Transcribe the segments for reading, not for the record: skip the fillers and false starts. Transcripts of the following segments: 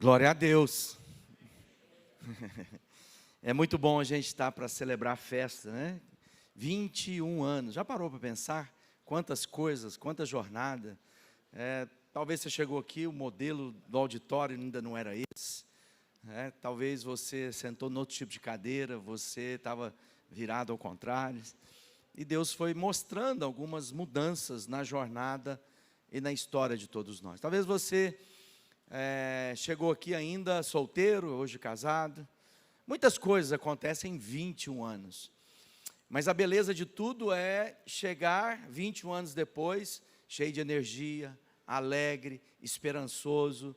Glória a Deus. É muito bom a gente estar para celebrar a festa, né? 21 anos. Já parou para pensar quantas coisas, quanta jornada? Talvez você chegou aqui, o modelo do auditório ainda não era esse. Talvez você sentou no outro tipo de cadeira, você estava virado ao contrário. E Deus foi mostrando algumas mudanças na jornada e na história de todos nós. Talvez você chegou aqui ainda solteiro, hoje casado. Muitas coisas acontecem em 21 anos. Mas a beleza de tudo é chegar 21 anos depois, cheio de energia, alegre, esperançoso,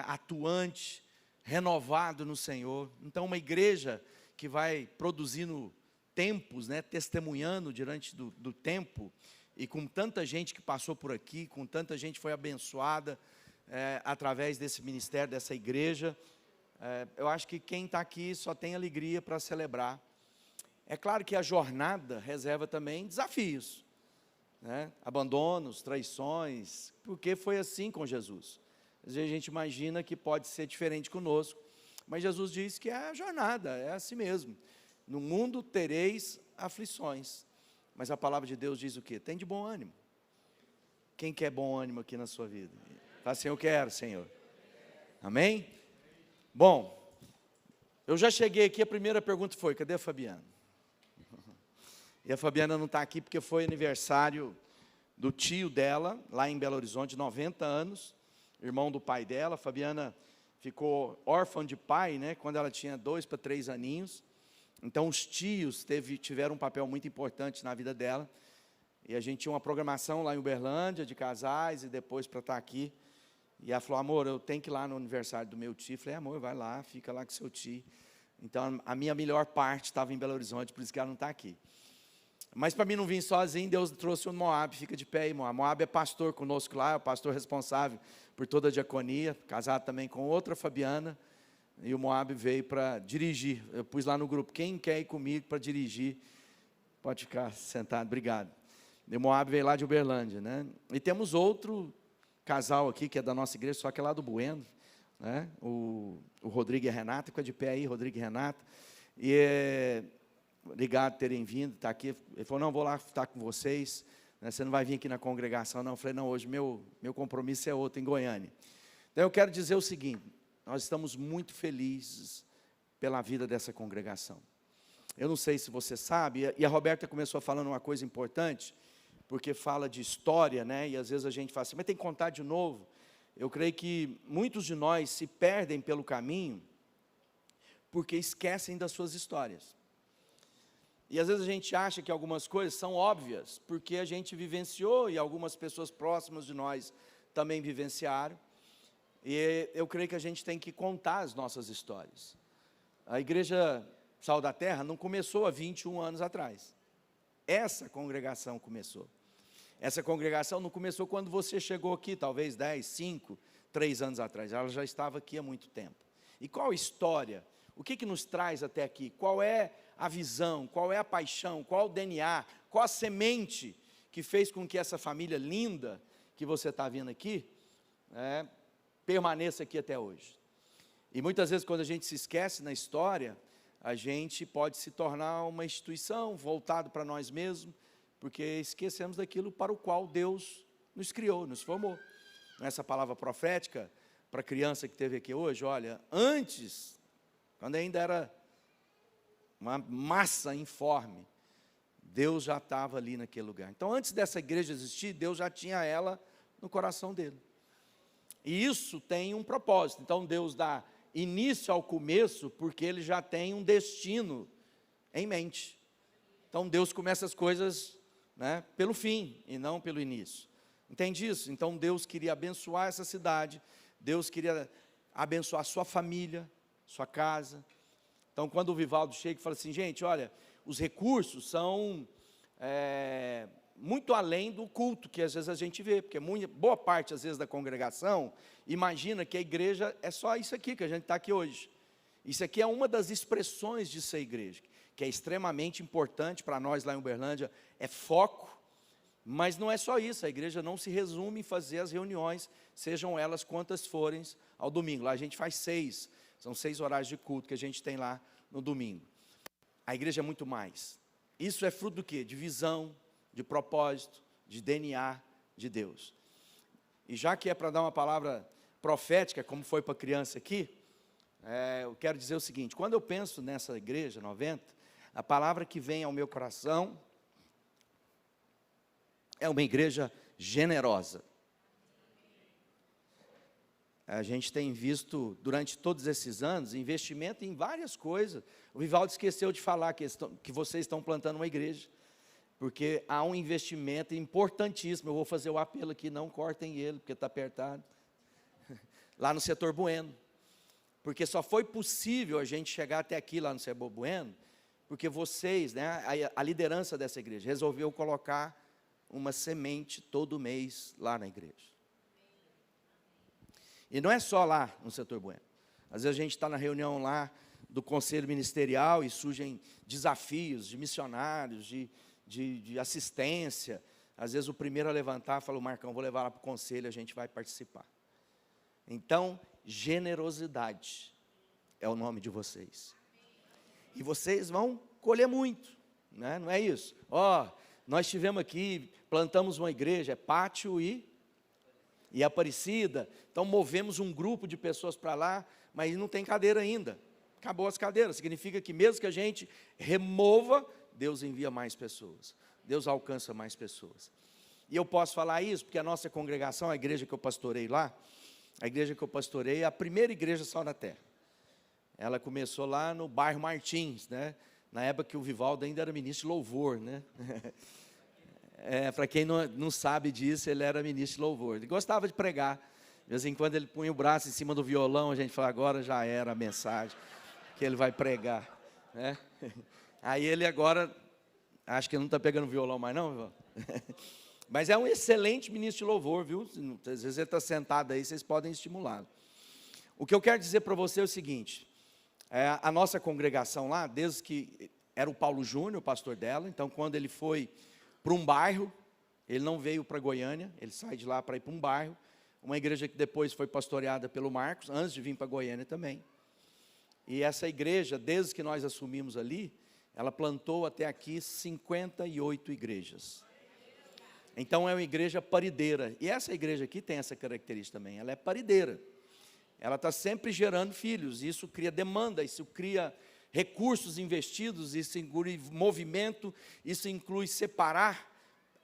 atuante, renovado no Senhor. Então, uma igreja que vai produzindo tempos, testemunhando diante do tempo, e com tanta gente que passou por aqui, com tanta gente que foi abençoada através desse ministério, dessa igreja, eu acho que quem está aqui só tem alegria para celebrar. É claro que a jornada reserva também desafios, abandonos, traições, porque foi assim com Jesus. Às vezes a gente imagina que pode ser diferente conosco, mas Jesus diz que é a jornada, é assim mesmo. No mundo tereis aflições, mas a palavra de Deus diz o quê? Tem de bom ânimo. Quem quer bom ânimo aqui na sua vida? Fala assim, eu quero, Senhor. Amém? Bom, eu já cheguei aqui, a primeira pergunta foi, cadê a Fabiana? E a Fabiana não está aqui porque foi aniversário do tio dela, lá em Belo Horizonte, 90 anos, irmão do pai dela. A Fabiana ficou órfã de pai, quando ela tinha 2 para 3 aninhos. Então os tios tiveram um papel muito importante na vida dela. E a gente tinha uma programação lá em Uberlândia, de casais, e depois para estar aqui. E ela falou, amor, eu tenho que ir lá no aniversário do meu tio. Eu falei, amor, vai lá, fica lá com seu tio. Então, a minha melhor parte estava em Belo Horizonte, por isso que ela não está aqui. Mas para mim não vir sozinho, Deus trouxe o Moab, fica de pé aí, Moab. Moab é pastor conosco lá, é o pastor responsável por toda a diaconia, casado também com outra Fabiana. E o Moab veio para dirigir. Eu pus lá no grupo, quem quer ir comigo para dirigir? Pode ficar sentado, obrigado. E o Moab veio lá de Uberlândia, E temos outro casal aqui, que é da nossa igreja, só que é lá do Bueno, o Rodrigo e a Renata, fica de pé aí, Rodrigo e Renata, e obrigado por terem vindo, está aqui. Ele falou, não, vou lá estar com vocês, você não vai vir aqui na congregação, não. Eu falei, não, hoje meu compromisso é outro, em Goiânia. Então eu quero dizer o seguinte, nós estamos muito felizes pela vida dessa congregação. Eu não sei se você sabe, e a Roberta começou falando uma coisa importante, porque fala de história, e às vezes a gente fala assim, mas tem que contar de novo. Eu creio que muitos de nós se perdem pelo caminho, porque esquecem das suas histórias. E às vezes a gente acha que algumas coisas são óbvias, porque a gente vivenciou, e algumas pessoas próximas de nós também vivenciaram, e eu creio que a gente tem que contar as nossas histórias. A Igreja Sal da Terra não começou há 21 anos atrás. Essa congregação começou. Essa congregação não começou quando você chegou aqui, talvez 10, 5, 3 anos atrás. Ela já estava aqui há muito tempo. E qual a história? O que nos traz até aqui? Qual é a visão? Qual é a paixão? Qual o DNA? Qual a semente que fez com que essa família linda que você está vendo aqui, permaneça aqui até hoje? E muitas vezes quando a gente se esquece na história, a gente pode se tornar uma instituição voltada para nós mesmos, porque esquecemos daquilo para o qual Deus nos criou, nos formou. Essa palavra profética para a criança que esteve aqui hoje, olha, antes, quando ainda era uma massa informe, Deus já estava ali naquele lugar. Então, antes dessa igreja existir, Deus já tinha ela no coração dele. E isso tem um propósito. Então, Deus dá início ao começo, porque Ele já tem um destino em mente. Então, Deus começa as coisas pelo fim e não pelo início. Entende isso? Então, Deus queria abençoar essa cidade, Deus queria abençoar a sua família, sua casa. Então, quando o Vivaldo chega e fala assim, gente, olha, os recursos são muito além do culto que às vezes a gente vê, porque boa parte às vezes da congregação imagina que a igreja é só isso aqui que a gente está aqui hoje. Isso aqui é uma das expressões de ser igreja, que é extremamente importante para nós lá em Uberlândia, é foco, mas não é só isso, a igreja não se resume em fazer as reuniões sejam elas quantas forem ao domingo. Lá a gente faz 6, são 6 horários de culto que a gente tem lá no domingo. A igreja é muito mais. Isso é fruto do quê? De visão, de propósito, de DNA de Deus. E já que é para dar uma palavra profética, como foi para a criança aqui, eu quero dizer o seguinte: quando eu penso nessa igreja 90, a palavra que vem ao meu coração é uma igreja generosa. A gente tem visto, durante todos esses anos, investimento em várias coisas. O Vivaldo esqueceu de falar que vocês estão plantando uma igreja, porque há um investimento importantíssimo. Eu vou fazer o apelo aqui, não cortem ele, porque está apertado. Lá no setor Bueno. Porque só foi possível a gente chegar até aqui, lá no setor Bueno, porque vocês, né, a liderança dessa igreja, resolveu colocar uma semente todo mês lá na igreja. E não é só lá no setor Bueno. Às vezes a gente está na reunião lá do conselho ministerial e surgem desafios de missionários, de assistência. Às vezes o primeiro a levantar fala: Marcão, vou levar lá para o conselho, a gente vai participar. Então, generosidade é o nome de vocês. E vocês vão colher muito, né? Não é isso? Nós tivemos aqui, plantamos uma igreja, Pátio e Aparecida, então movemos um grupo de pessoas para lá, mas não tem cadeira ainda. Acabou as cadeiras, significa que mesmo que a gente remova, Deus envia mais pessoas, Deus alcança mais pessoas. E eu posso falar isso porque a nossa congregação, a igreja que eu pastorei lá, a igreja que eu pastorei é a primeira igreja Sal da Terra. Ela começou lá no bairro Martins, né? Na época que o Vivaldo ainda era ministro de louvor, né? Para quem não sabe disso, ele era ministro de louvor. Ele gostava de pregar. De vez em quando ele punha o braço em cima do violão, a gente fala: agora já era a mensagem que ele vai pregar, né? Aí ele agora, acho que não está pegando violão mais não, Vivaldo? Mas é um excelente ministro de louvor, viu? Às vezes ele está sentado aí, vocês podem estimulá-lo. O que eu quero dizer para você é o seguinte: a nossa congregação lá, desde que era o Paulo Júnior, o pastor dela, então quando ele foi para um bairro, ele não veio para Goiânia, ele sai de lá para ir para um bairro, uma igreja que depois foi pastoreada pelo Marcos, antes de vir para Goiânia também. E essa igreja, desde que nós assumimos ali, ela plantou até aqui 58 igrejas. Então é uma igreja parideira, e essa igreja aqui tem essa característica também, ela é parideira. Ela está sempre gerando filhos, isso cria demanda, isso cria recursos investidos, isso inclui movimento, isso inclui separar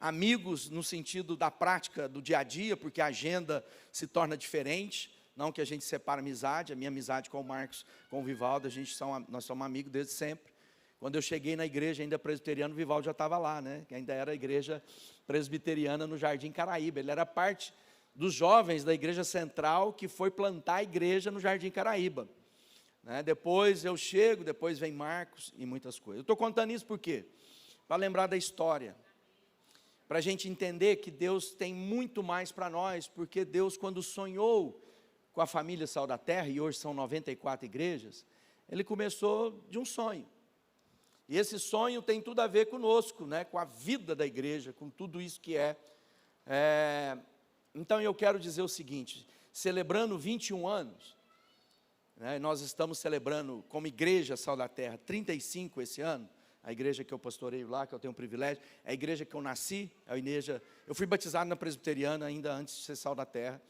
amigos no sentido da prática do dia a dia, porque a agenda se torna diferente, não que a gente separa amizade, a minha amizade com o Marcos, com o Vivaldo, nós somos amigos desde sempre. Quando eu cheguei na igreja ainda presbiteriana, o Vivaldo já estava lá, né? Que ainda era a igreja presbiteriana no Jardim Caraíba, ele era parte dos jovens da igreja central que foi plantar a igreja no Jardim Caraíba. Depois eu chego, depois vem Marcos e muitas coisas. Eu estou contando isso por quê? Para lembrar da história, para a gente entender que Deus tem muito mais para nós, porque Deus, quando sonhou com a família Sal da Terra, e hoje são 94 igrejas, Ele começou de um sonho, e esse sonho tem tudo a ver conosco, né? Com a vida da igreja, com tudo isso que então eu quero dizer o seguinte: celebrando 21 anos, nós estamos celebrando como igreja Sal da Terra 35 esse ano, a igreja que eu pastoreio lá, que eu tenho o privilégio, é a igreja que eu nasci, é a igreja, eu fui batizado na presbiteriana ainda antes de ser Sal da Terra,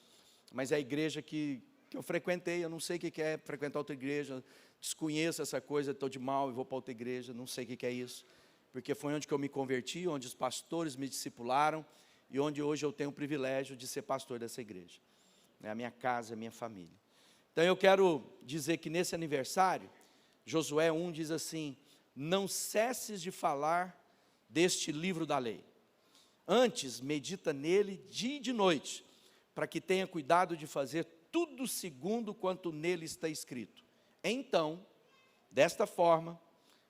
mas é a igreja que eu frequentei. Eu não sei o que é frequentar outra igreja, desconheço essa coisa, estou de mal e vou para outra igreja, não sei o que é isso, porque foi onde que eu me converti, onde os pastores me discipularam, e onde hoje eu tenho o privilégio de ser pastor dessa igreja, a minha casa, a minha família. Então eu quero dizer que nesse aniversário, Josué 1 diz assim: não cesses de falar deste livro da lei, antes medita nele dia e de noite, para que tenha cuidado de fazer tudo segundo quanto nele está escrito. Então, desta forma,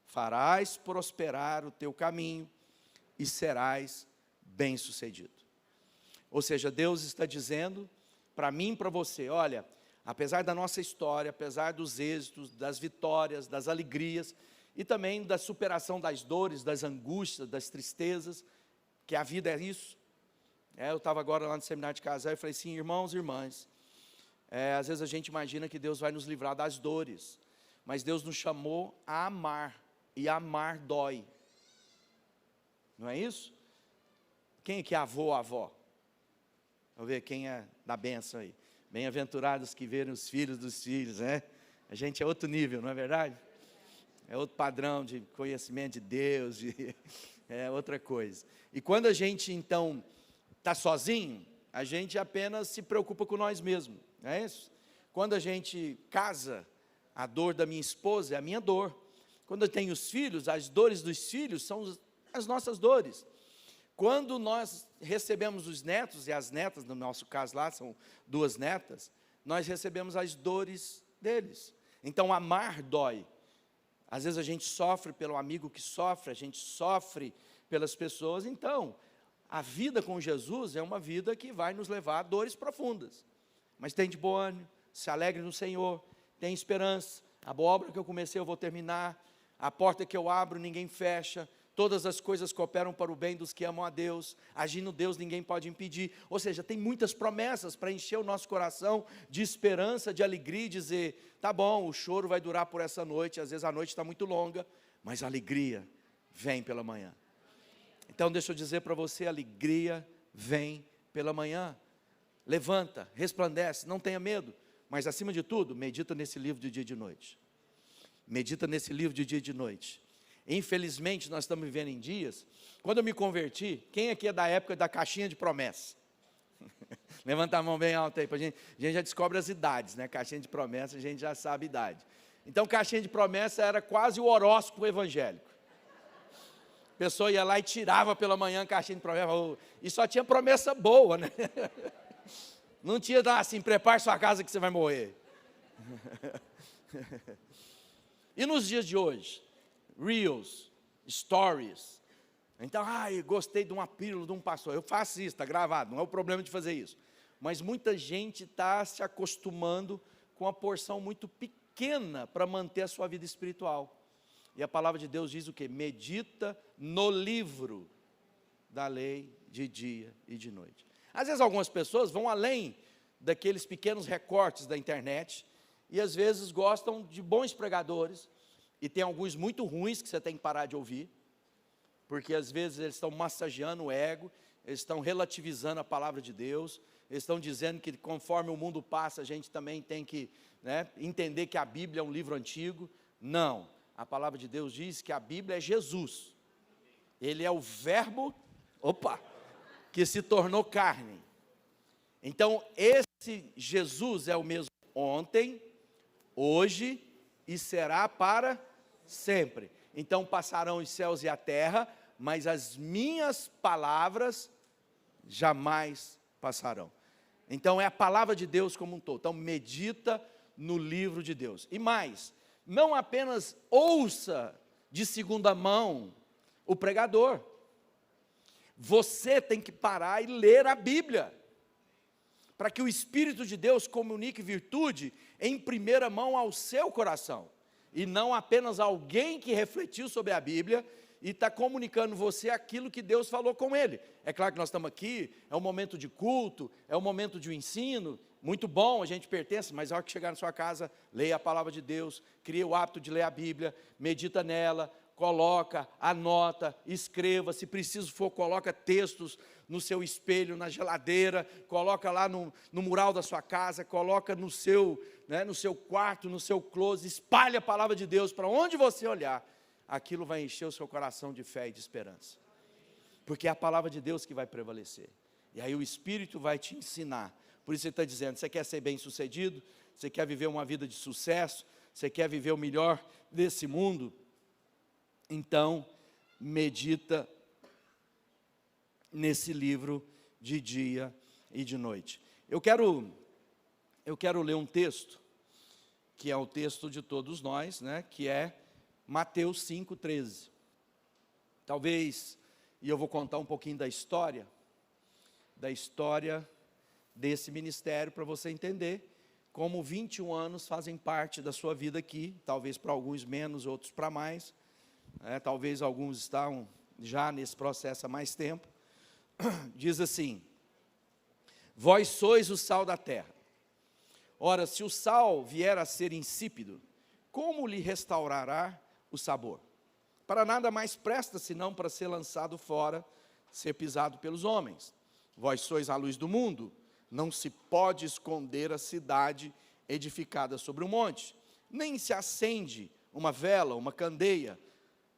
farás prosperar o teu caminho e serás bem-sucedido. Ou seja, Deus está dizendo para mim e para você: olha, apesar da nossa história, apesar dos êxitos, das vitórias, das alegrias, e também da superação das dores, das angústias, das tristezas, que a vida é isso, Eu estava agora lá no seminário de casal e falei assim, irmãos e irmãs, às vezes a gente imagina que Deus vai nos livrar das dores, mas Deus nos chamou a amar, e amar dói. Não é isso? Quem é que é avô ou avó? Vamos ver quem é da benção aí. Bem-aventurados que verem os filhos dos filhos, né? A gente é outro nível, não é verdade? É outro padrão de conhecimento de Deus, é outra coisa. E quando a gente, então, está sozinho, a gente apenas se preocupa com nós mesmos, não é isso? Quando a gente casa, a dor da minha esposa é a minha dor. Quando eu tenho os filhos, as dores dos filhos são as nossas dores. Quando nós recebemos os netos, e as netas, no nosso caso lá, são 2 netas, nós recebemos as dores deles. Então, amar dói. Às vezes a gente sofre pelo amigo que sofre, a gente sofre pelas pessoas. Então, a vida com Jesus é uma vida que vai nos levar a dores profundas. Mas tem de bom ânimo, se alegre no Senhor, tem esperança. A boa obra que eu comecei eu vou terminar. A porta que eu abro ninguém fecha. Todas as coisas cooperam para o bem dos que amam a Deus. Agindo Deus ninguém pode impedir. Ou seja, tem muitas promessas para encher o nosso coração de esperança, de alegria e dizer, tá bom, o choro vai durar por essa noite, às vezes a noite está muito longa, mas a alegria vem pela manhã. Então deixa eu dizer para você, a alegria vem pela manhã. Levanta, resplandece, não tenha medo, mas acima de tudo, medita nesse livro de dia e de noite. Medita nesse livro de dia e de noite. Infelizmente, nós estamos vivendo em dias, quando eu me converti, quem aqui é da época da caixinha de promessa? Levanta a mão bem alta aí, a gente já descobre as idades, né? Caixinha de promessa, a gente já sabe a idade. Então, caixinha de promessa era quase o horóscopo evangélico. A pessoa ia lá e tirava pela manhã a caixinha de promessa, e só tinha promessa boa, né? Não tinha assim, prepare sua casa que você vai morrer. E nos dias de hoje? Reels, stories. Então, gostei de uma pílula de um pastor. Eu faço isso, está gravado, não é o problema de fazer isso. Mas muita gente está se acostumando com uma porção muito pequena para manter a sua vida espiritual. E a palavra de Deus diz o quê? Medita no livro da lei de dia e de noite. Às vezes algumas pessoas vão além daqueles pequenos recortes da internet e às vezes gostam de bons pregadores, e tem alguns muito ruins que você tem que parar de ouvir, porque às vezes eles estão massageando o ego, eles estão relativizando a palavra de Deus, eles estão dizendo que conforme o mundo passa, a gente também tem que entender que a Bíblia é um livro antigo. Não, a palavra de Deus diz que a Bíblia é Jesus, Ele é o verbo, que se tornou carne. Então esse Jesus é o mesmo ontem, hoje e será para sempre. Então passarão os céus e a terra, mas as minhas palavras jamais passarão. Então é a palavra de Deus como um todo. Então medita no livro de Deus. E mais, não apenas ouça de segunda mão o pregador. Você tem que parar e ler a Bíblia, para que o Espírito de Deus comunique virtude em primeira mão ao seu coração, e não apenas alguém que refletiu sobre a Bíblia e está comunicando você aquilo que Deus falou com ele. É claro que nós estamos aqui, é um momento de culto, é um momento de ensino, muito bom, a gente pertence, mas a hora que chegar na sua casa, leia a palavra de Deus, crie o hábito de ler a Bíblia, medita nela, coloca, anota, escreva, se preciso for, coloca textos no seu espelho, na geladeira, coloca lá no mural da sua casa, coloca no seu quarto, no seu closet, espalhe a palavra de Deus, para onde você olhar, aquilo vai encher o seu coração de fé e de esperança, porque é a palavra de Deus que vai prevalecer, e aí o Espírito vai te ensinar. Por isso ele está dizendo, você quer ser bem sucedido, você quer viver uma vida de sucesso, você quer viver o melhor desse mundo, então medita nesse livro de dia e de noite. Eu quero ler um texto, que é o texto de todos nós, que é Mateus 5,13. Talvez, e eu vou contar um pouquinho da história desse ministério, para você entender como 21 anos fazem parte da sua vida aqui, talvez para alguns menos, outros para mais, talvez alguns estão já nesse processo há mais tempo. Diz assim, Vós sois o sal da terra. Ora, se o sal vier a ser insípido, como lhe restaurará o sabor? Para nada mais presta, senão para ser lançado fora, ser pisado pelos homens. Vós sois a luz do mundo. Não se pode esconder a cidade edificada sobre um monte, nem se acende uma vela, uma candeia,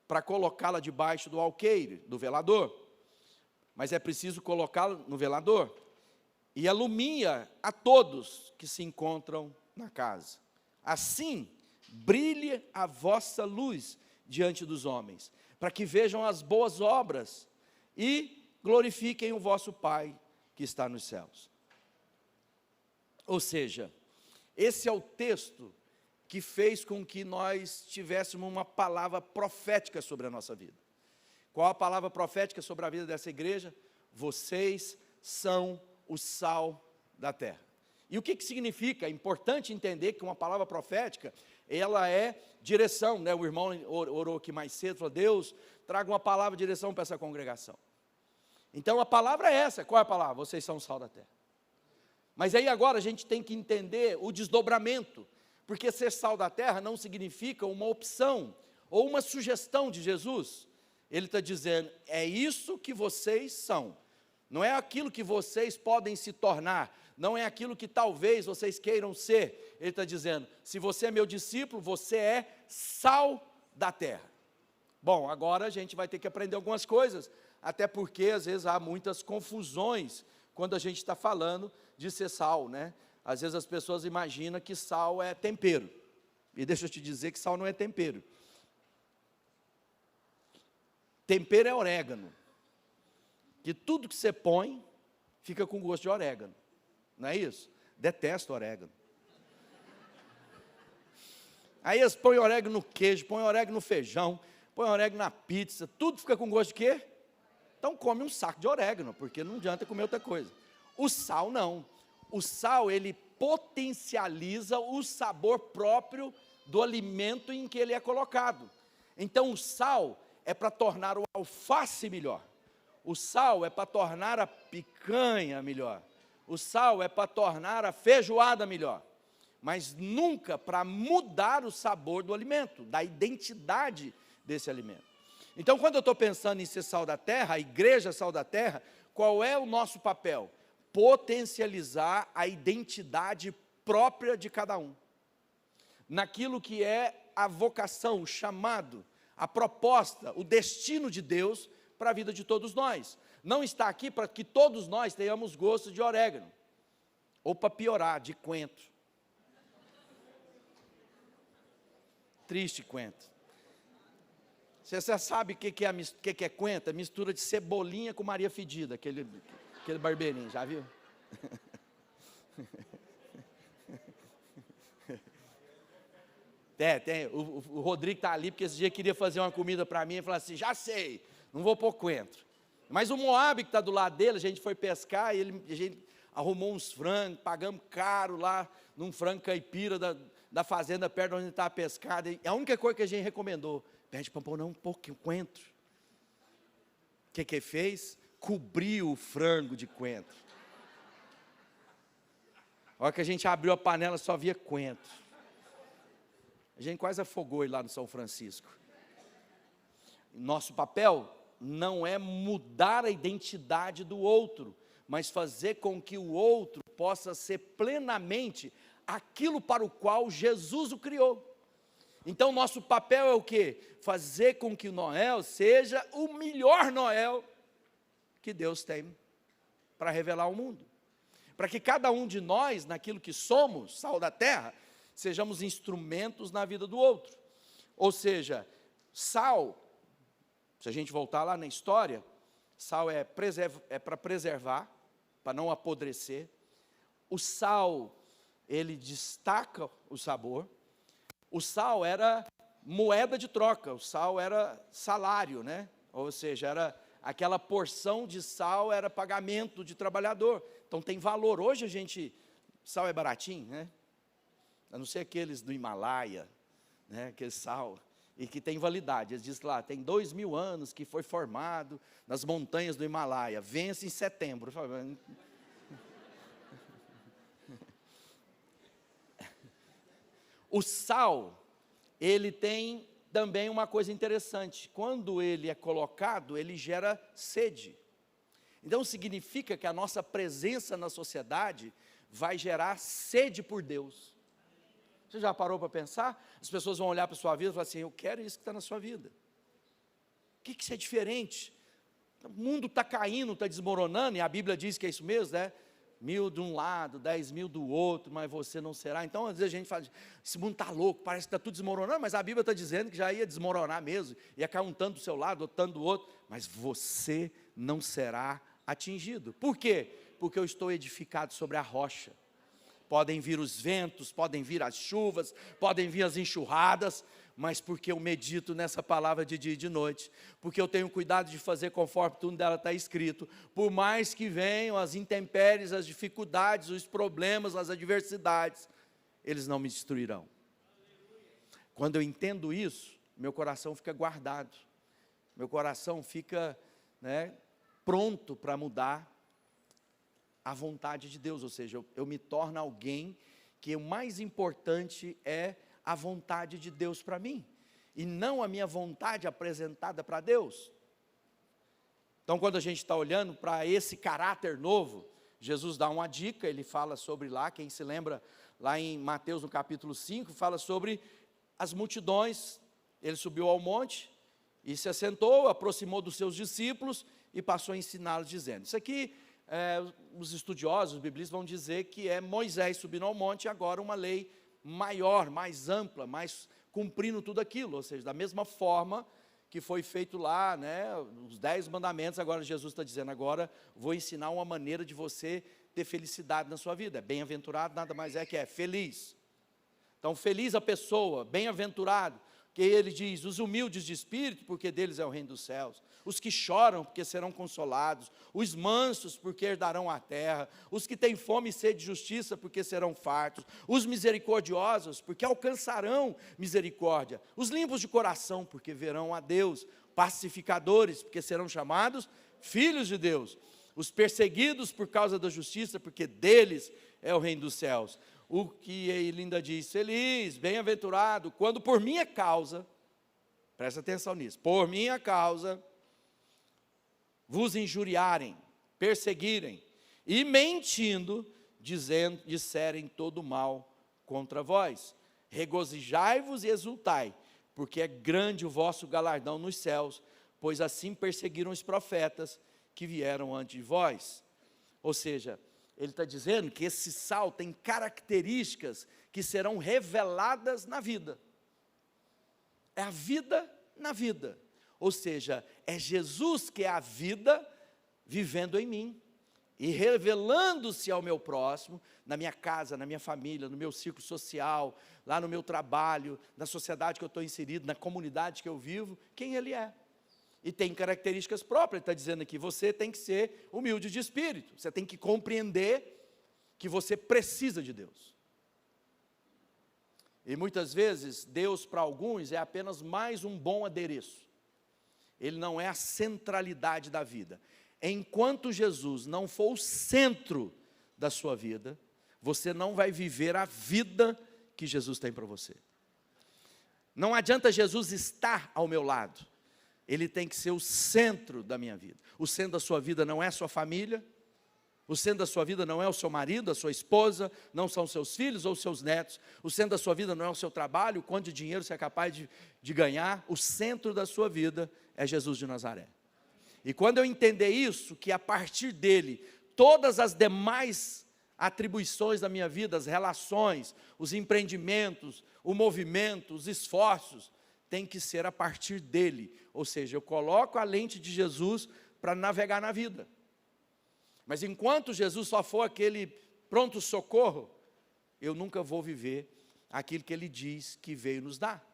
para colocá-la debaixo do alqueire, do velador. Mas é preciso colocá-la no velador, e alumia a todos que se encontram na casa. Assim, brilhe a vossa luz diante dos homens, para que vejam as boas obras e glorifiquem o vosso Pai que está nos céus. Ou seja, esse é o texto que fez com que nós tivéssemos uma palavra profética sobre a nossa vida. Qual a palavra profética sobre a vida dessa igreja? Vocês são o sal da terra. E o que significa? É importante entender que uma palavra profética, ela é direção, né? O irmão orou aqui mais cedo, falou: Deus, traga uma palavra de direção para essa congregação. Então a palavra é essa. Qual é a palavra? Vocês são o sal da terra. Mas aí agora a gente tem que entender o desdobramento, porque ser sal da terra não significa uma opção ou uma sugestão de Jesus. Ele está dizendo, é isso que vocês são, não é aquilo que vocês podem se tornar, não é aquilo que talvez vocês queiram ser. Ele está dizendo, se você é meu discípulo, você é sal da terra. Bom, agora a gente vai ter que aprender algumas coisas, até porque às vezes há muitas confusões quando a gente está falando de ser sal, né? Às vezes as pessoas imaginam que sal é tempero, e deixa eu te dizer que sal não é tempero. Tempero é orégano, que tudo que você põe, fica com gosto de orégano, não é isso? Detesto orégano. Aí eles põem orégano no queijo, põem orégano no feijão, põem orégano na pizza, tudo fica com gosto de quê? Então come um saco de orégano, porque não adianta comer outra coisa. O sal não. O sal, ele potencializa o sabor próprio do alimento em que ele é colocado. Então o sal é para tornar o alface melhor. O sal é para tornar a picanha melhor. O sal é para tornar a feijoada melhor. Mas nunca para mudar o sabor do alimento, da identidade desse alimento. Então, quando eu estou pensando em ser sal da terra, a igreja sal da terra, qual é o nosso papel? Potencializar a identidade própria de cada um. Naquilo que é a vocação, o chamado, a proposta, o destino de Deus para a vida de todos nós. Não está aqui para que todos nós tenhamos gosto de orégano, ou para piorar, de coentro. Triste coentro. Você sabe o que é coentro? É mistura de cebolinha com Maria Fedida, aquele barbeirinho, já viu? Tem, o Rodrigo está ali, porque esse dia queria fazer uma comida para mim, e falou assim, já sei, não vou pôr coentro. Mas o Moab, que está do lado dele, a gente foi pescar, e a gente arrumou uns frangos, pagamos caro lá, num frango caipira da fazenda, perto de onde estava pescado, e a única coisa que a gente recomendou, pede para pôr um pouquinho coentro. O que fez? Cobriu o frango de coentro. A hora que a gente abriu a panela, só via coentro. A gente quase afogou ele lá no São Francisco. Nosso papel não é mudar a identidade do outro, mas fazer com que o outro possa ser plenamente aquilo para o qual Jesus o criou. Então, nosso papel é o quê? Fazer com que o Noel seja o melhor Noel que Deus tem para revelar ao mundo. Para que cada um de nós, naquilo que somos, sal da terra, sejamos instrumentos na vida do outro. Ou seja, sal, se a gente voltar lá na história, sal é para preservar, para não apodrecer. O sal, ele destaca o sabor. O sal era moeda de troca, o sal era salário, né? Ou seja, era aquela porção de sal, era pagamento de trabalhador. Então tem valor. Hoje sal é baratinho, né? A não ser aqueles do Himalaia, né? Aquele sal, e que tem validade. Eles dizem lá, tem 2000 anos que foi formado nas montanhas do Himalaia, vence em setembro. O sal, ele tem também uma coisa interessante. Quando ele é colocado, ele gera sede. Então significa que a nossa presença na sociedade vai gerar sede por Deus. Você já parou para pensar? As pessoas vão olhar para a sua vida e falar assim, eu quero isso que está na sua vida. O que isso é diferente? O mundo está caindo, está desmoronando, e a Bíblia diz que é isso mesmo, né? 1000 de um lado, 10.000 do outro, mas você não será. Então, às vezes a gente fala, esse mundo está louco, parece que está tudo desmoronando, mas a Bíblia está dizendo que já ia desmoronar mesmo, ia cair um tanto do seu lado, outro tanto do outro, mas você não será atingido. Por quê? Porque eu estou edificado sobre a rocha. Podem vir os ventos, podem vir as chuvas, podem vir as enxurradas, mas porque eu medito nessa palavra de dia e de noite, porque eu tenho cuidado de fazer conforme tudo dela está escrito, por mais que venham as intempéries, as dificuldades, os problemas, as adversidades, eles não me destruirão. Quando eu entendo isso, meu coração fica guardado, meu coração fica, pronto para mudar a vontade de Deus, ou seja, eu me torno alguém que o mais importante é a vontade de Deus para mim, e não a minha vontade apresentada para Deus. Então, quando a gente está olhando para esse caráter novo, Jesus dá uma dica, ele fala sobre lá, quem se lembra, lá em Mateus no capítulo 5, fala sobre as multidões. Ele subiu ao monte, e se assentou, aproximou dos seus discípulos, e passou a ensiná-los, dizendo, isso aqui, os estudiosos, os biblistas vão dizer que é Moisés subindo ao monte, e agora uma lei maior, mais ampla, mais cumprindo tudo aquilo, ou seja, da mesma forma que foi feito lá, os 10 mandamentos, agora Jesus está dizendo, agora vou ensinar uma maneira de você ter felicidade na sua vida. Bem-aventurado nada mais é que é feliz. Então, feliz a pessoa, bem-aventurado, que ele diz, os humildes de espírito, porque deles é o reino dos céus, os que choram, porque serão consolados, os mansos, porque herdarão a terra, os que têm fome e sede de justiça, porque serão fartos, os misericordiosos, porque alcançarão misericórdia, os limpos de coração, porque verão a Deus, pacificadores, porque serão chamados filhos de Deus, os perseguidos por causa da justiça, porque deles é o reino dos céus. O que ele ainda diz, feliz, bem-aventurado, quando por minha causa, presta atenção nisso, por minha causa, vos injuriarem, perseguirem, e mentindo, disserem todo mal contra vós. Regozijai-vos e exultai, porque é grande o vosso galardão nos céus, pois assim perseguiram os profetas que vieram antes de vós. Ou seja, ele está dizendo que esse sal tem características que serão reveladas na vida. É a vida na vida. Ou seja, é Jesus que é a vida vivendo em mim e revelando-se ao meu próximo, na minha casa, na minha família, no meu círculo social, lá no meu trabalho, na sociedade que eu estou inserido, na comunidade que eu vivo, quem ele é. E tem características próprias, ele está dizendo aqui, você tem que ser humilde de espírito, você tem que compreender que você precisa de Deus. E muitas vezes, Deus para alguns é apenas mais um bom adereço, ele não é a centralidade da vida. Enquanto Jesus não for o centro da sua vida, você não vai viver a vida que Jesus tem para você. Não adianta Jesus estar ao meu lado, ele tem que ser o centro da minha vida. O centro da sua vida não é a sua família, o centro da sua vida não é o seu marido, a sua esposa, não são seus filhos ou seus netos, o centro da sua vida não é o seu trabalho, o quanto de dinheiro você é capaz de ganhar, o centro da sua vida é Jesus de Nazaré. E quando eu entender isso, que a partir dele, todas as demais atribuições da minha vida, as relações, os empreendimentos, o movimento, os esforços, tem que ser a partir dele, ou seja, eu coloco a lente de Jesus para navegar na vida. Mas enquanto Jesus só for aquele pronto-socorro, eu nunca vou viver aquilo que ele diz que veio nos dar.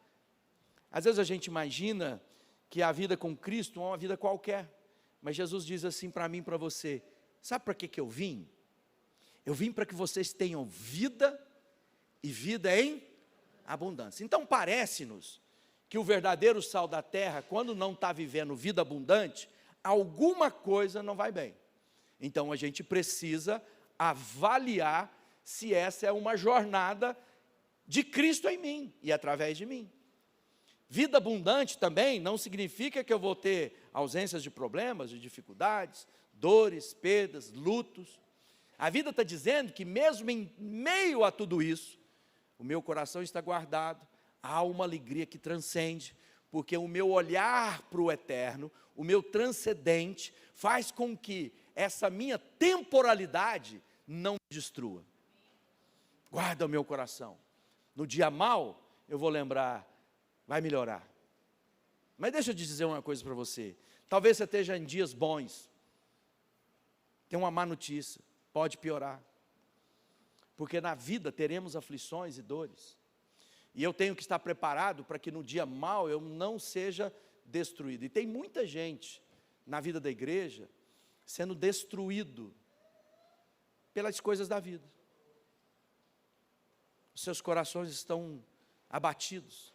Às vezes a gente imagina que a vida com Cristo é uma vida qualquer, mas Jesus diz assim para mim e para você, sabe para que eu vim? Eu vim para que vocês tenham vida, e vida em abundância. Então parece-nos que o verdadeiro sal da terra, quando não está vivendo vida abundante, alguma coisa não vai bem. Então a gente precisa avaliar se essa é uma jornada de Cristo em mim e através de mim. Vida abundante também não significa que eu vou ter ausências de problemas, de dificuldades, dores, perdas, lutos. A vida está dizendo que mesmo em meio a tudo isso, o meu coração está guardado, há uma alegria que transcende, porque o meu olhar para o eterno, o meu transcendente, faz com que essa minha temporalidade não me destrua. Guarda o meu coração. No dia mau, eu vou lembrar, vai melhorar. Mas deixa eu te dizer uma coisa para você. Talvez você esteja em dias bons. Tem uma má notícia, pode piorar. Porque na vida teremos aflições e dores. E eu tenho que estar preparado para que no dia mau eu não seja destruído. E tem muita gente na vida da igreja sendo destruído pelas coisas da vida. Os seus corações estão abatidos.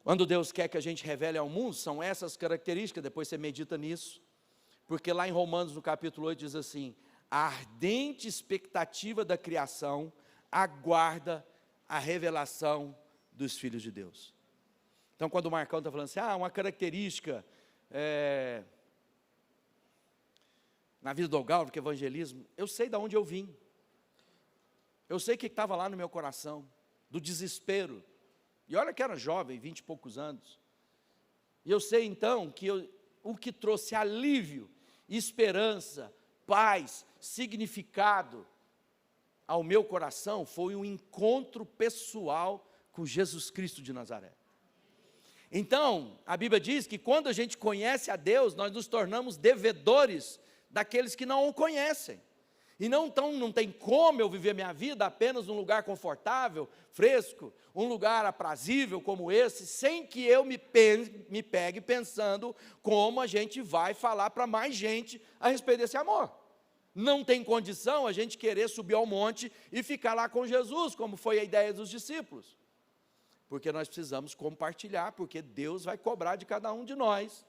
Quando Deus quer que a gente revele ao mundo, são essas características, depois você medita nisso. Porque lá em Romanos, no capítulo 8, diz assim: a ardente expectativa da criação aguarda a revelação dos filhos de Deus. Então, quando o Marcão está falando assim, uma característica na vida do Galvão, que é evangelismo, eu sei de onde eu vim. Eu sei o que estava lá no meu coração, do desespero. E olha que era jovem, 20 e poucos anos. E eu sei então que o que trouxe alívio, esperança, paz, significado ao meu coração foi um encontro pessoal com Jesus Cristo de Nazaré. Então, a Bíblia diz que quando a gente conhece a Deus, nós nos tornamos devedores daqueles que não o conhecem. E não tem como eu viver minha vida apenas num lugar confortável, fresco, um lugar aprazível como esse, sem que eu me pegue pensando como a gente vai falar para mais gente a respeito desse amor. Não tem condição a gente querer subir ao monte e ficar lá com Jesus, como foi a ideia dos discípulos. Porque nós precisamos compartilhar, porque Deus vai cobrar de cada um de nós,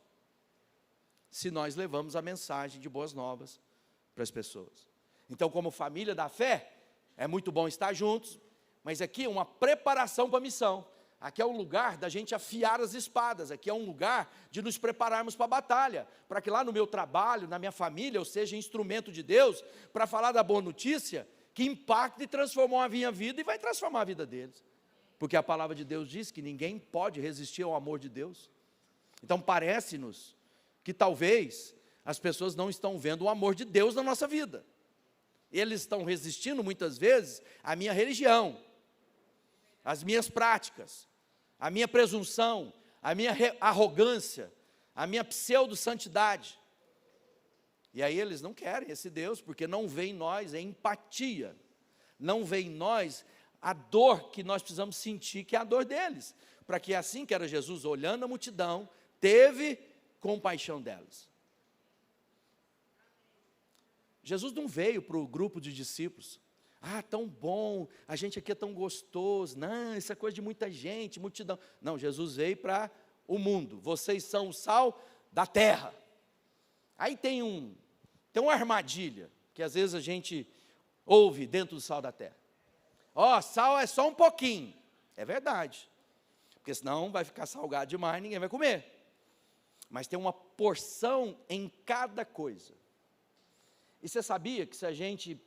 se nós levamos a mensagem de boas novas para as pessoas. Então, como família da fé, é muito bom estar juntos, mas aqui é uma preparação para a missão. Aqui é um lugar da gente afiar as espadas, aqui é um lugar de nos prepararmos para a batalha, para que lá no meu trabalho, na minha família, eu seja instrumento de Deus, para falar da boa notícia, que impacta e transformou a minha vida e vai transformar a vida deles. Porque a palavra de Deus diz que ninguém pode resistir ao amor de Deus. Então parece-nos que talvez as pessoas não estão vendo o amor de Deus na nossa vida. Eles estão resistindo muitas vezes à minha religião, às minhas práticas, à minha presunção, à minha arrogância, à minha pseudo-santidade. E aí eles não querem esse Deus, porque não vê em nós a empatia, não vê em nós a dor que nós precisamos sentir, que é a dor deles. Para que assim que era Jesus, olhando a multidão, teve compaixão delas. Jesus não veio para o grupo de discípulos. Tão bom, a gente aqui é tão gostoso. Não, isso é coisa de muita gente, multidão. Não, Jesus veio para o mundo. Vocês são o sal da terra. Aí tem uma armadilha, que às vezes a gente ouve dentro do sal da terra. Sal é só um pouquinho. É verdade. Porque senão vai ficar salgado demais, ninguém vai comer. Mas tem uma porção em cada coisa. E você sabia que se a gente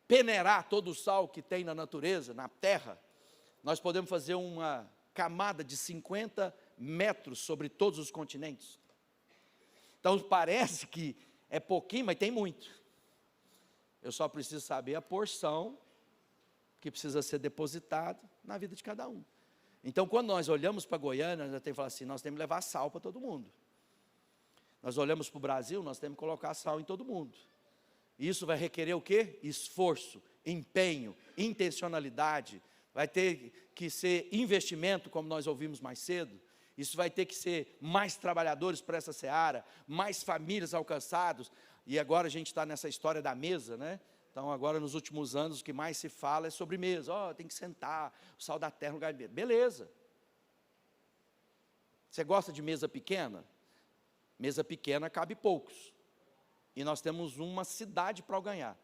peneirar todo o sal que tem na natureza, na terra, nós podemos fazer uma camada de 50 metros sobre todos os continentes? Então parece que é pouquinho, mas tem muito. Eu só preciso saber a porção que precisa ser depositada na vida de cada um. Então quando nós olhamos para Goiânia, nós temos que falar assim, nós temos que levar sal para todo mundo. Nós olhamos para o Brasil, nós temos que colocar sal em todo mundo. Isso vai requerer o quê? Esforço, empenho, intencionalidade. Vai ter que ser investimento, como nós ouvimos mais cedo. Isso vai ter que ser mais trabalhadores para essa seara, mais famílias alcançadas. E agora a gente está nessa história da mesa, né? Então agora nos últimos anos o que mais se fala é sobre mesa. Tem que sentar, o sal da terra no lugar de mesa. Beleza. Você gosta de mesa pequena? Mesa pequena cabe poucos. E nós temos uma cidade para ganhar.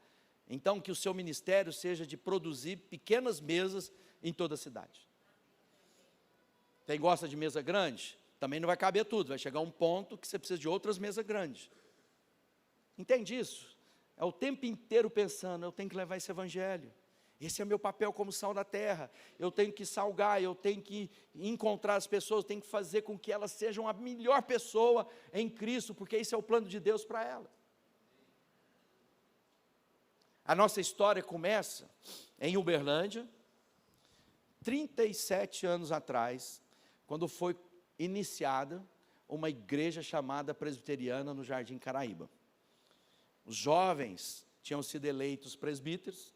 Então, que o seu ministério seja de produzir pequenas mesas em toda a cidade. Quem gosta de mesa grande, também não vai caber tudo, vai chegar um ponto que você precisa de outras mesas grandes. Entende isso? É o tempo inteiro pensando, eu tenho que levar esse evangelho. Esse é o meu papel como sal da terra. Eu tenho que salgar, eu tenho que encontrar as pessoas, eu tenho que fazer com que elas sejam a melhor pessoa em Cristo, porque esse é o plano de Deus para ela. A nossa história começa em Uberlândia, 37 anos atrás, quando foi iniciada uma igreja chamada Presbiteriana no Jardim Caraíba. Os jovens tinham sido eleitos presbíteros,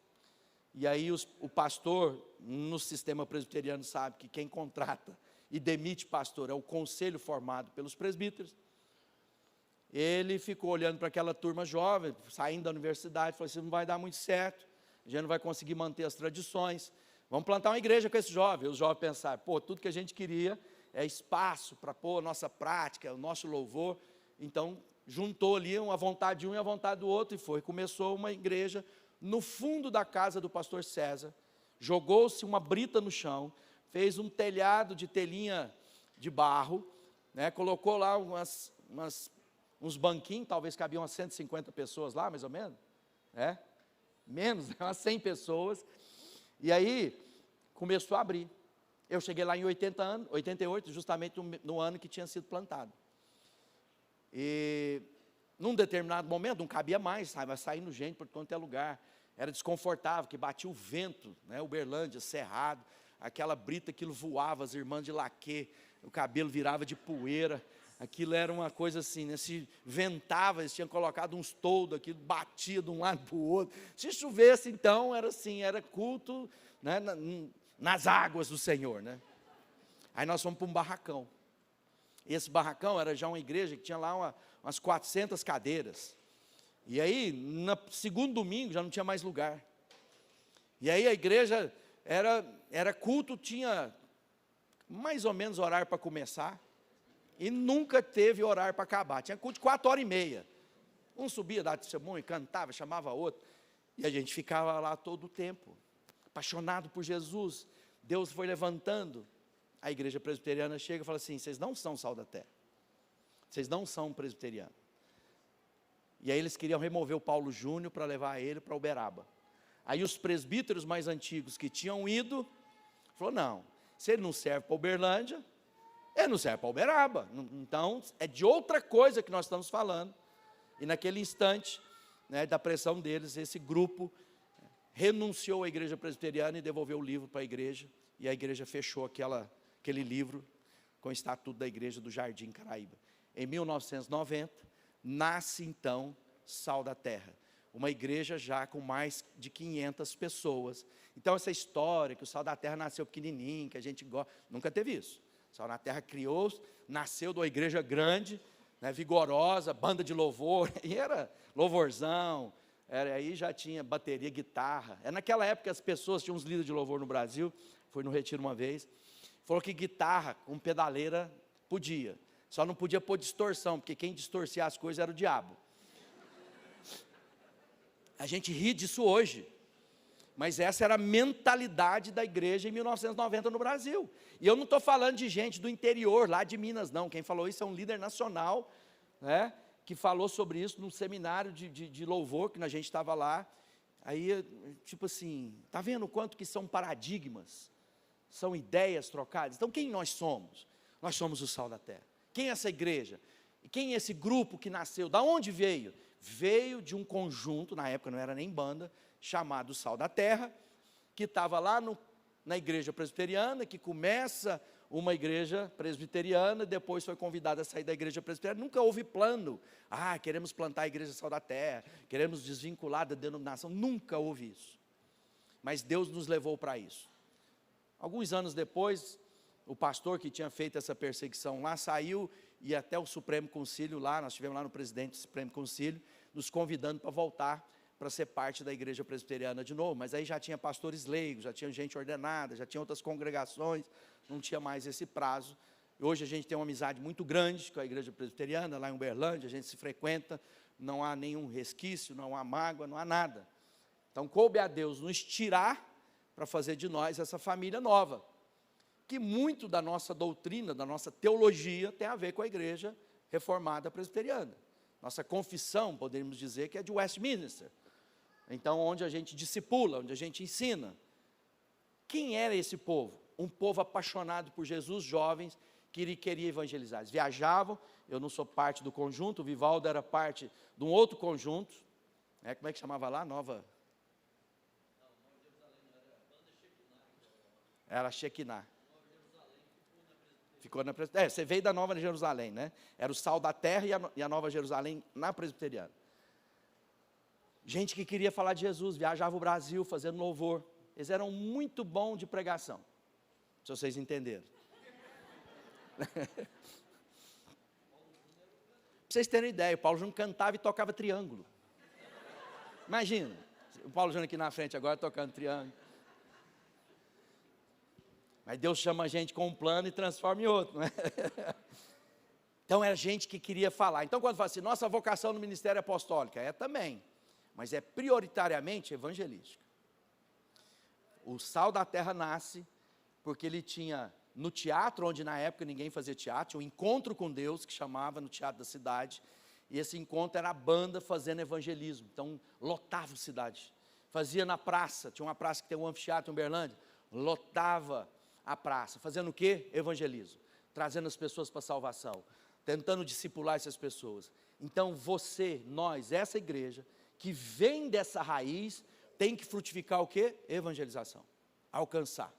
e aí o pastor, no sistema presbiteriano, sabe que quem contrata e demite pastor é o conselho formado pelos presbíteros. Ele ficou olhando para aquela turma jovem, saindo da universidade, falou assim, não vai dar muito certo, a gente não vai conseguir manter as tradições, vamos plantar uma igreja com esse jovem. Os jovens pensaram, tudo que a gente queria é espaço para pôr a nossa prática, o nosso louvor. Então, juntou ali a vontade de um e a vontade do outro, e começou uma igreja no fundo da casa do pastor César, jogou-se uma brita no chão, fez um telhado de telinha de barro, né, colocou lá uns banquinhos, talvez cabiam umas 150 pessoas lá, mais ou menos, menos, umas 100 pessoas, e aí começou a abrir. Eu cheguei lá em 88, justamente no ano que tinha sido plantado. E num determinado momento, não cabia mais, vai saindo gente por todo lugar, era desconfortável, que batia o vento, Uberlândia, cerrado, aquela brita, aquilo voava, as irmãs de laquê, o cabelo virava de poeira, aquilo era uma coisa assim, né? Se ventava, eles tinham colocado uns toldos aqui, batia de um lado para o outro. Se chovesse, então, era assim, era culto, né, nas águas do Senhor, né? Aí nós fomos para um barracão. Esse barracão era já uma igreja que tinha lá umas 400 cadeiras. E aí, no segundo domingo, já não tinha mais lugar. E aí a igreja era culto, tinha mais ou menos horário para começar, e nunca teve horário para acabar. Tinha culto de 4h30. Um subia, dava testemunho, cantava, chamava outro. E a gente ficava lá todo o tempo, apaixonado por Jesus. Deus foi levantando. A igreja presbiteriana chega e fala assim, vocês não são sal da terra. Vocês não são presbiterianos. E aí eles queriam remover o Paulo Júnior para levar ele para Uberaba. Aí os presbíteros mais antigos que tinham ido, falou, não, se ele não serve para Uberlândia, ele não serve para Uberaba. Então, é de outra coisa que nós estamos falando. E naquele instante, né, da pressão deles, esse grupo renunciou à igreja presbiteriana e devolveu o livro para a igreja. E a igreja fechou aquele livro com o estatuto da igreja do Jardim Caraíba. Em 1990, nasce então Sal da Terra. Uma igreja já com mais de 500 pessoas. Então essa história que o Sal da Terra nasceu pequenininho, que a gente gosta, nunca teve isso. O Sal da Terra criou, nasceu de uma igreja grande, né, vigorosa, banda de louvor, e era louvorzão, aí já tinha bateria, guitarra. Naquela época as pessoas tinham uns líderes de louvor no Brasil, fui no retiro uma vez, falou que guitarra com pedaleira podia, só não podia pôr distorção, porque quem distorcia as coisas era o diabo. A gente ri disso hoje, mas essa era a mentalidade da igreja em 1990 no Brasil. E eu não estou falando de gente do interior, lá de Minas, não. Quem falou isso é um líder nacional, né, que falou sobre isso num seminário de louvor, que a gente estava lá. Aí, tipo assim, está vendo o quanto que são paradigmas, são ideias trocadas? Então, quem nós somos? Nós somos o sal da terra. Quem é essa igreja? E quem é esse grupo que nasceu? Da onde veio? Veio de um conjunto, na época não era nem banda, chamado Sal da Terra, que estava lá na igreja presbiteriana, que começa uma igreja presbiteriana, depois foi convidada a sair da igreja presbiteriana. Nunca houve plano, queremos plantar a igreja Sal da Terra, queremos desvincular da denominação, nunca houve isso. Mas Deus nos levou para isso. Alguns anos depois, o pastor que tinha feito essa perseguição lá, saiu e até o Supremo Concílio lá, nós estivemos lá no presidente do Supremo Concílio, nos convidando para voltar, para ser parte da igreja presbiteriana de novo, mas aí já tinha pastores leigos, já tinha gente ordenada, já tinha outras congregações, não tinha mais esse prazo. Hoje a gente tem uma amizade muito grande com a igreja presbiteriana, lá em Uberlândia, a gente se frequenta, não há nenhum resquício, não há mágoa, não há nada. Então, coube a Deus nos tirar para fazer de nós essa família nova, que muito da nossa doutrina, da nossa teologia, tem a ver com a igreja reformada presbiteriana. Nossa confissão, podemos dizer, que é de Westminster. Então, onde a gente discipula, onde a gente ensina. Quem era esse povo? Um povo apaixonado por Jesus, jovens, que ele queria evangelizar. Eles viajavam, eu não sou parte do conjunto, o Vivaldo era parte de um outro conjunto, como é que chamava lá? Nova... Era Shekinah. Ficou na presbiteriana. Você veio da Nova Jerusalém, né? Era o Sal da Terra e a Nova Jerusalém na presbiteriana. Gente que queria falar de Jesus, viajava o Brasil fazendo louvor. Eles eram muito bons de pregação, se vocês entenderam. Para vocês terem ideia, o Paulo Júnior cantava e tocava triângulo. Imagina, o Paulo Júnior aqui na frente agora tocando triângulo. Mas Deus chama a gente com um plano e transforma em outro, não é? Então era gente que queria falar. Então quando fala assim, nossa vocação no ministério apostólico, é também, mas é prioritariamente evangelística. O Sal da Terra nasce porque ele tinha no teatro, onde na época ninguém fazia teatro, um encontro com Deus, que chamava no Teatro da Cidade, e esse encontro era a banda fazendo evangelismo, então lotava a cidade. Fazia na praça, tinha uma praça que tem um anfiteatro em Uberlândia, lotava a praça, fazendo o quê? Evangelismo, trazendo as pessoas para a salvação, tentando discipular essas pessoas. Então você, nós, essa igreja, que vem dessa raiz, tem que frutificar o quê? Evangelização, alcançar.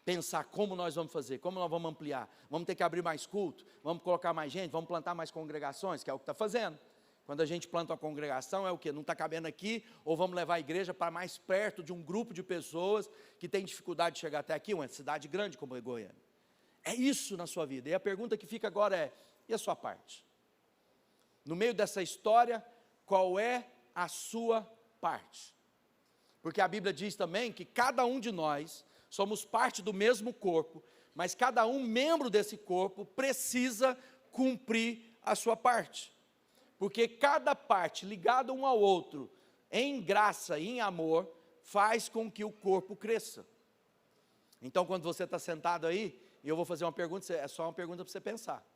Pensar como nós vamos fazer, como nós vamos ampliar, vamos ter que abrir mais culto, vamos colocar mais gente, vamos plantar mais congregações, que é o que está fazendo. Quando a gente planta uma congregação, é o quê? Não está cabendo aqui, ou vamos levar a igreja para mais perto de um grupo de pessoas que tem dificuldade de chegar até aqui, uma cidade grande como é Goiânia. É isso na sua vida. E a pergunta que fica agora é, e a sua parte? No meio dessa história, qual é a sua parte? Porque a Bíblia diz também que cada um de nós somos parte do mesmo corpo, mas cada um membro desse corpo precisa cumprir a sua parte. Porque cada parte ligada um ao outro, em graça e em amor, faz com que o corpo cresça. Então, quando você está sentado aí, e eu vou fazer uma pergunta, é só uma pergunta para você pensar.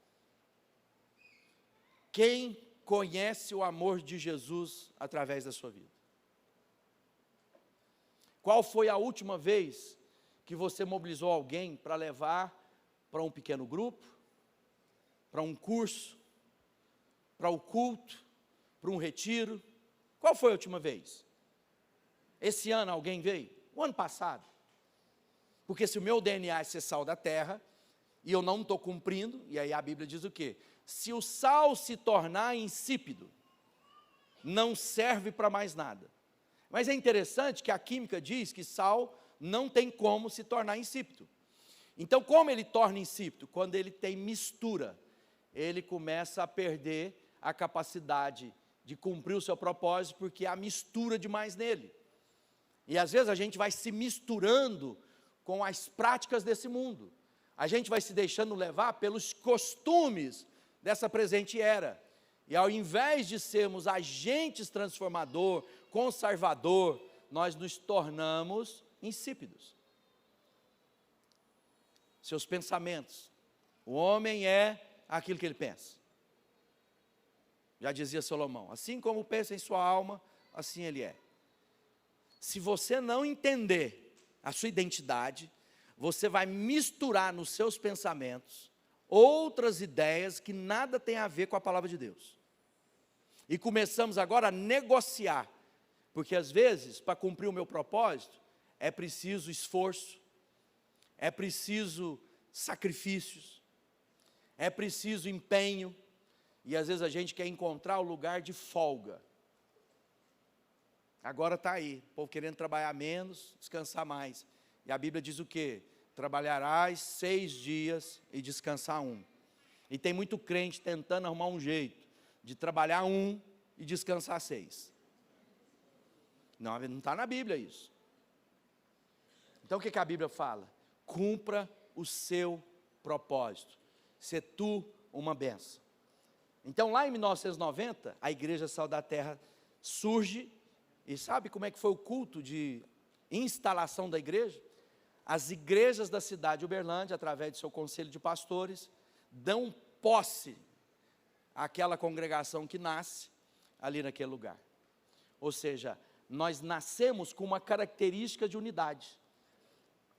Quem conhece o amor de Jesus através da sua vida? Qual foi a última vez que você mobilizou alguém para levar para um pequeno grupo, para um curso, para o culto, para um retiro? Qual foi a última vez? Esse ano alguém veio? O ano passado? Porque se o meu DNA é ser sal da terra, e eu não estou cumprindo, e aí a Bíblia diz o quê? Se o sal se tornar insípido, não serve para mais nada. Mas é interessante que a química diz que sal não tem como se tornar insípido. Então, como ele torna insípido? Quando ele tem mistura, ele começa a perder a capacidade de cumprir o seu propósito, porque há mistura demais nele. E às vezes a gente vai se misturando com as práticas desse mundo. A gente vai se deixando levar pelos costumes dessa presente era. E ao invés de sermos agentes transformador, conservador, nós nos tornamos insípidos. Seus pensamentos. O homem é aquilo que ele pensa. Já dizia Salomão, assim como pensa em sua alma, assim ele é. Se você não entender a sua identidade, você vai misturar nos seus pensamentos outras ideias que nada tem a ver com a palavra de Deus. E começamos agora a negociar, porque às vezes, para cumprir o meu propósito, é preciso esforço, é preciso sacrifícios, é preciso empenho, e às vezes a gente quer encontrar o lugar de folga. Agora está aí, o povo querendo trabalhar menos, descansar mais. E a Bíblia diz o quê? Trabalharás 6 dias e descansar 1. E tem muito crente tentando arrumar um jeito de trabalhar 1 e descansar 6. Não está na Bíblia isso. Então o que a Bíblia fala? Cumpra o seu propósito. Se tu uma bênção. Então lá em 1990, a Igreja Sal da Terra surge E sabe como é que foi o culto de instalação da igreja? As igrejas da cidade de Uberlândia, através do seu conselho de pastores, dão posse àquela congregação que nasce ali naquele lugar. Ou seja, nós nascemos com uma característica de unidade.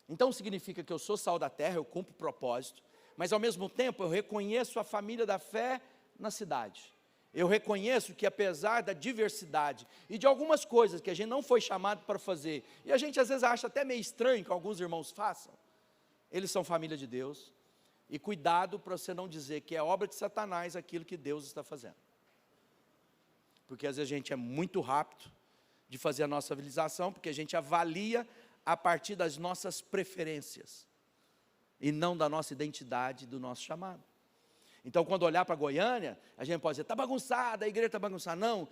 Então significa que eu sou sal da terra, eu cumpro propósito, mas ao mesmo tempo eu reconheço a família da fé na cidade. Eu reconheço que apesar da diversidade e de algumas coisas que a gente não foi chamado para fazer, e a gente às vezes acha até meio estranho que alguns irmãos façam, eles são família de Deus, e cuidado para você não dizer que é obra de Satanás aquilo que Deus está fazendo. Porque às vezes a gente é muito rápido de fazer a nossa civilização, porque a gente avalia a partir das nossas preferências, e não da nossa identidade, do nosso chamado. Então, quando olhar para Goiânia, a gente pode dizer, está bagunçada, a igreja está bagunçada. Não,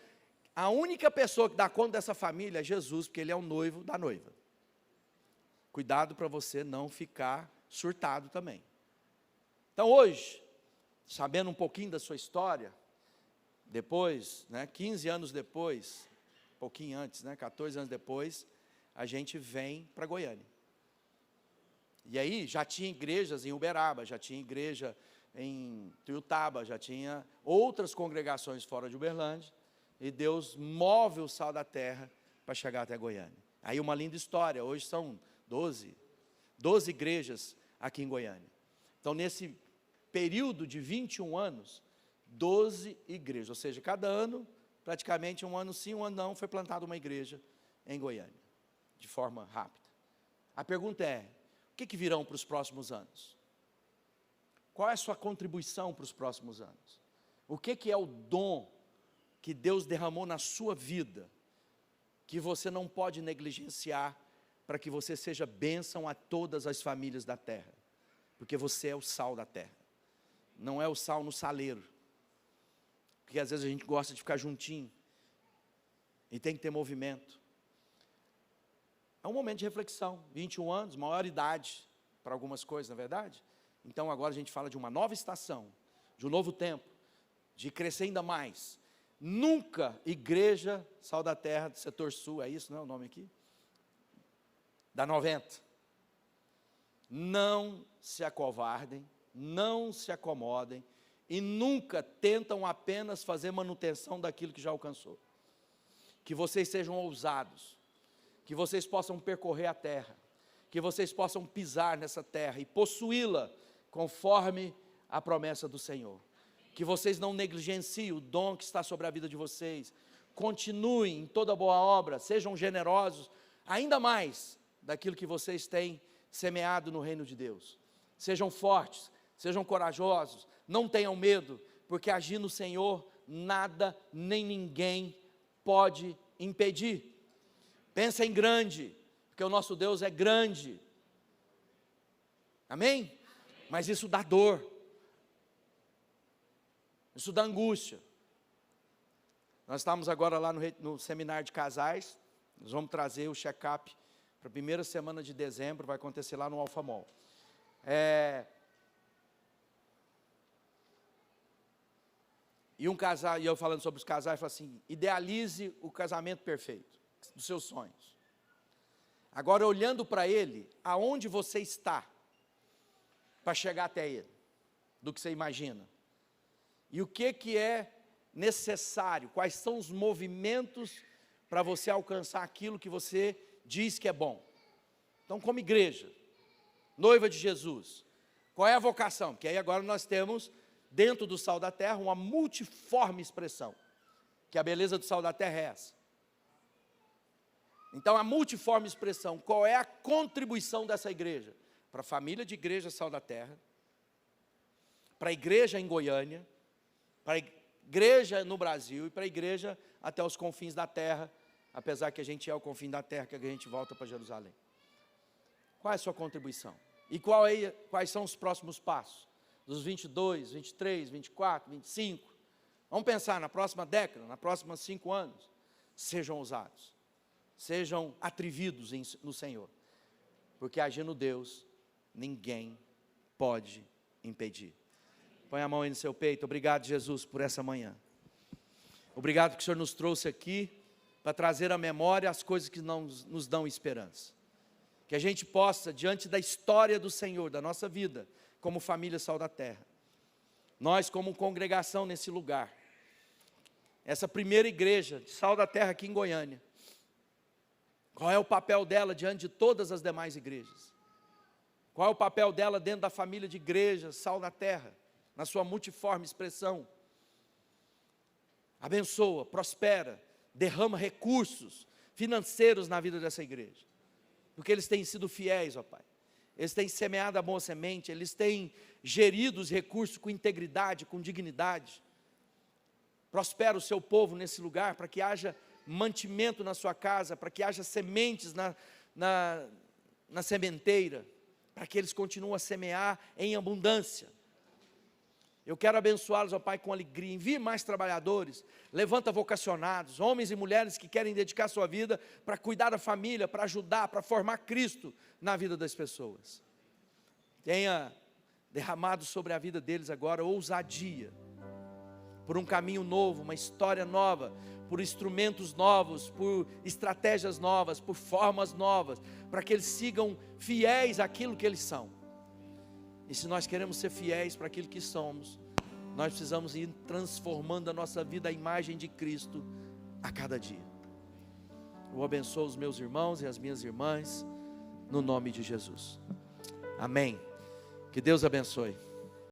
a única pessoa que dá conta dessa família é Jesus, porque Ele é o noivo da noiva. Cuidado para você não ficar surtado também. Então, hoje, sabendo um pouquinho da sua história, depois, 15 anos depois, pouquinho antes, 14 anos depois, a gente vem para Goiânia. E aí, já tinha igrejas em Uberaba, já tinha igreja em Tuiutaba, já tinha outras congregações fora de Uberlândia, e Deus move o sal da terra para chegar até Goiânia. Aí uma linda história, hoje são 12 igrejas aqui em Goiânia. Então nesse período de 21 anos, 12 igrejas, ou seja, cada ano, praticamente um ano sim, um ano não, foi plantada uma igreja em Goiânia, de forma rápida. A pergunta é, o que virão para os próximos anos? Qual é a sua contribuição para os próximos anos? O que é o dom que Deus derramou na sua vida, que você não pode negligenciar, para que você seja bênção a todas as famílias da terra? Porque você é o sal da terra, não é o sal no saleiro, porque às vezes a gente gosta de ficar juntinho, e tem que ter movimento. É um momento de reflexão, 21 anos, maior idade para algumas coisas, não é verdade? Então agora a gente fala de uma nova estação, de um novo tempo, de crescer ainda mais. Nunca igreja Sal da Terra do setor sul, é isso, não é o nome aqui? Da 90. Não se acovardem, não se acomodem, e nunca tentam apenas fazer manutenção daquilo que já alcançou. Que vocês sejam ousados, que vocês possam percorrer a terra, que vocês possam pisar nessa terra e possuí-la, conforme a promessa do Senhor. Que vocês não negligenciem o dom que está sobre a vida de vocês. Continuem em toda boa obra, sejam generosos, ainda mais daquilo que vocês têm semeado no reino de Deus. Sejam fortes, sejam corajosos, não tenham medo, porque agir no Senhor, nada nem ninguém pode impedir. Pensa em grande, porque o nosso Deus é grande. Amém? Mas isso dá dor, isso dá angústia. Nós estamos agora lá no seminário de casais, nós vamos trazer o check-up para a primeira semana de dezembro, vai acontecer lá no Alfamol. E um casal, e eu falando sobre os casais, eu falo assim, idealize o casamento perfeito, dos seus sonhos. Agora olhando para ele, aonde você está, para chegar até ele, do que você imagina. E o que é necessário, quais são os movimentos para você alcançar aquilo que você diz que é bom. Então, como igreja, noiva de Jesus, qual é a vocação? Porque aí agora nós temos, dentro do sal da terra, uma multiforme expressão, que a beleza do sal da terra é essa. Então, a multiforme expressão, qual é a contribuição dessa igreja? Para a família de igreja Sal da Terra, para a igreja em Goiânia, para a igreja no Brasil e para a igreja até os confins da terra, apesar que a gente é o confim da terra, que a gente volta para Jerusalém. Qual é a sua contribuição? E quais são os próximos passos? Dos 22, 23, 24, 25. Vamos pensar na próxima década, na próxima 5 anos. Sejam ousados, sejam atrevidos no Senhor, porque agindo Deus, ninguém pode impedir. Põe a mão aí no seu peito. Obrigado, Jesus, por essa manhã. Obrigado que o Senhor nos trouxe aqui para trazer à memória as coisas que não nos dão esperança. Que a gente possa, diante da história do Senhor, da nossa vida, como família Sal da Terra, nós como congregação nesse lugar, essa primeira igreja de Sal da Terra aqui em Goiânia, qual é o papel dela diante de todas as demais igrejas? Qual é o papel dela dentro da família de igrejas Sal da Terra, na sua multiforme expressão? Abençoa, prospera, derrama recursos financeiros na vida dessa igreja, porque eles têm sido fiéis, ó Pai. Eles têm semeado a boa semente, eles têm gerido os recursos com integridade, com dignidade. Prospera o seu povo nesse lugar, para que haja mantimento na sua casa, para que haja sementes na sementeira, para que eles continuem a semear em abundância. Eu quero abençoá-los, ó Pai, com alegria. Envie mais trabalhadores, levanta vocacionados, homens e mulheres que querem dedicar sua vida para cuidar da família, para ajudar, para formar Cristo na vida das pessoas. Tenha derramado sobre a vida deles agora ousadia, por um caminho novo, uma história nova, por instrumentos novos, por estratégias novas, por formas novas, para que eles sigam fiéis àquilo que eles são. E se nós queremos ser fiéis para aquilo que somos, nós precisamos ir transformando a nossa vida à imagem de Cristo a cada dia. Eu abençoo os meus irmãos e as minhas irmãs, no nome de Jesus. Amém. Que Deus abençoe.